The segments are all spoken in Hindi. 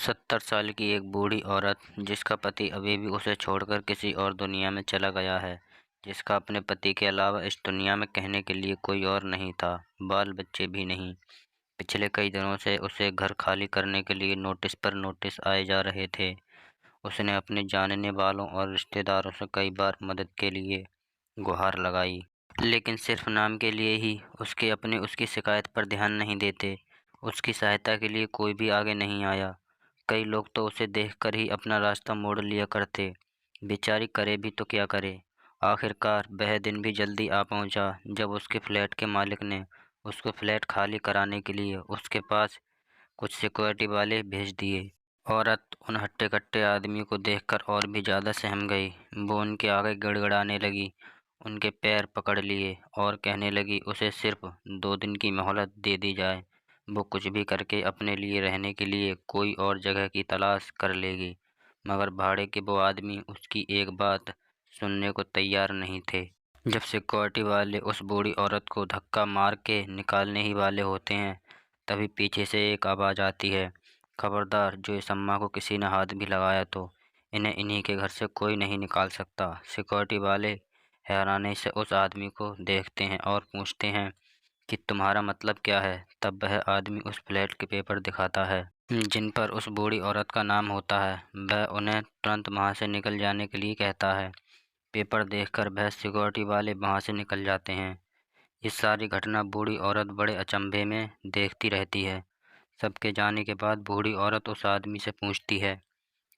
70 साल की एक बूढ़ी औरत जिसका पति अभी भी उसे छोड़कर किसी और दुनिया में चला गया है, जिसका अपने पति के अलावा इस दुनिया में कहने के लिए कोई और नहीं था, बाल बच्चे भी नहीं। पिछले कई दिनों से उसे घर खाली करने के लिए नोटिस पर नोटिस आए जा रहे थे। उसने अपने जानने वालों और रिश्तेदारों से कई बार मदद के लिए गुहार लगाई, लेकिन सिर्फ नाम के लिए ही। उसके अपने उसकी शिकायत पर ध्यान नहीं देते। उसकी सहायता के लिए कोई भी आगे नहीं आया। कई लोग तो उसे देखकर ही अपना रास्ता मोड़ लिया करते। बेचारी करे भी तो क्या करे। आखिरकार वह दिन भी जल्दी आ पहुंचा जब उसके फ्लैट के मालिक ने उसको फ्लैट खाली कराने के लिए उसके पास कुछ सिक्योरिटी वाले भेज दिए। औरत उन हट्टे-कट्टे आदमी को देखकर और भी ज़्यादा सहम गई। वो उनके आगे गिड़गिड़ाने लगी, उनके पैर पकड़ लिए और कहने लगी उसे सिर्फ 2 दिन की मोहलत दे दी जाए। वो कुछ भी करके अपने लिए रहने के लिए कोई और जगह की तलाश कर लेगी। मगर भाड़े के वो आदमी उसकी एक बात सुनने को तैयार नहीं थे। जब सिक्योरिटी वाले उस बूढ़ी औरत को धक्का मार के निकालने ही वाले होते हैं, तभी पीछे से एक आवाज़ आती है, खबरदार, जो इस अम्मा को किसी ने हाथ भी लगाया तो इन्हें इन्हीं के घर से कोई नहीं निकाल सकता। सिक्योरिटी वाले हैरानी से उस आदमी को देखते हैं और पूछते हैं कि तुम्हारा मतलब क्या है। तब वह आदमी उस फ्लैट के पेपर दिखाता है जिन पर उस बूढ़ी औरत का नाम होता है। वह उन्हें तुरंत वहाँ से निकल जाने के लिए कहता है। पेपर देखकर वह सिक्योरिटी वाले वहाँ से निकल जाते हैं। ये सारी घटना बूढ़ी औरत बड़े अचंभे में देखती रहती है। सबके जाने के बाद बूढ़ी औरत उस आदमी से पूछती है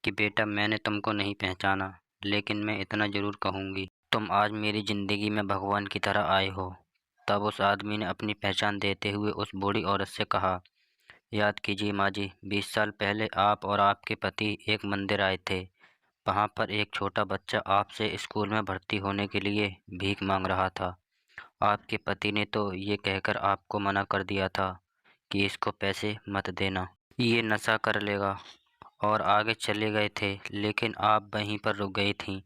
कि बेटा, मैंने तुमको नहीं पहचाना, लेकिन मैं इतना ज़रूर कहूँगी, तुम आज मेरी ज़िंदगी में भगवान की तरह आए हो। तब उस आदमी ने अपनी पहचान देते हुए उस बूढ़ी औरत से कहा, याद कीजिए माँ जी, 20 साल पहले आप और आपके पति एक मंदिर आए थे। वहाँ पर एक छोटा बच्चा आपसे स्कूल में भर्ती होने के लिए भीख मांग रहा था। आपके पति ने तो ये कहकर आपको मना कर दिया था कि इसको पैसे मत देना, ये नशा कर लेगा, और आगे चले गए थे। लेकिन आप वहीं पर रुक गई थीं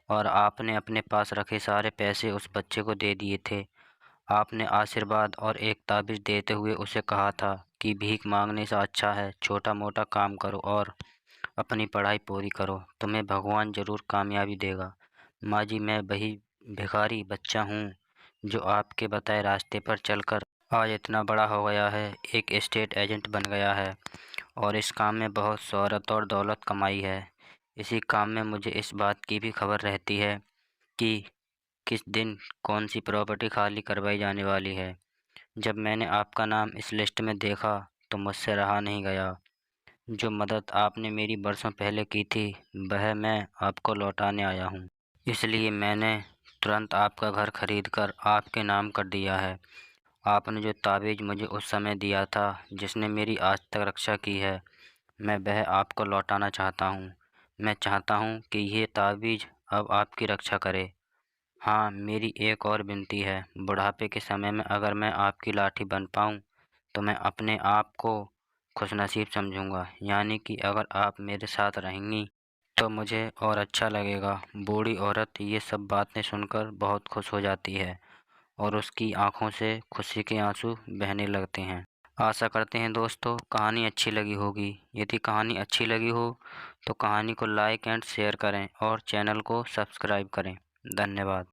और आपने अपने पास रखे सारे पैसे उस बच्चे को दे दिए थे। आपने आशीर्वाद और एक ताबीज़ देते हुए उसे कहा था कि भीख मांगने से अच्छा है छोटा मोटा काम करो और अपनी पढ़ाई पूरी करो, तुम्हें भगवान ज़रूर कामयाबी देगा। माँ जी, मैं वही भिखारी बच्चा हूँ जो आपके बताए रास्ते पर चलकर आज इतना बड़ा हो गया है, एक एस्टेट एजेंट बन गया है और इस काम में बहुत शोहरत और दौलत कमाई है। इसी काम में मुझे इस बात की भी खबर रहती है कि किस दिन कौन सी प्रॉपर्टी खाली करवाई जाने वाली है। जब मैंने आपका नाम इस लिस्ट में देखा तो मुझसे रहा नहीं गया। जो मदद आपने मेरी बरसों पहले की थी, वह मैं आपको लौटाने आया हूँ। इसलिए मैंने तुरंत आपका घर खरीद कर आपके नाम कर दिया है। आपने जो ताबीज़ मुझे उस समय दिया था, जिसने मेरी आज तक रक्षा की है, मैं वह आपको लौटाना चाहता हूँ। मैं चाहता हूँ कि ये ताबीज़ अब आपकी रक्षा करे। हाँ, मेरी एक और विनती है, बुढ़ापे के समय में अगर मैं आपकी लाठी बन पाऊँ तो मैं अपने आप को खुशनसीब समझूँगा। यानी कि अगर आप मेरे साथ रहेंगी तो मुझे और अच्छा लगेगा। बूढ़ी औरत ये सब बातें सुनकर बहुत खुश हो जाती है और उसकी आँखों से खुशी के आंसू बहने लगते हैं। आशा करते हैं दोस्तों कहानी अच्छी लगी होगी। यदि कहानी अच्छी लगी हो तो कहानी को लाइक एंड शेयर करें और चैनल को सब्सक्राइब करें। धन्यवाद।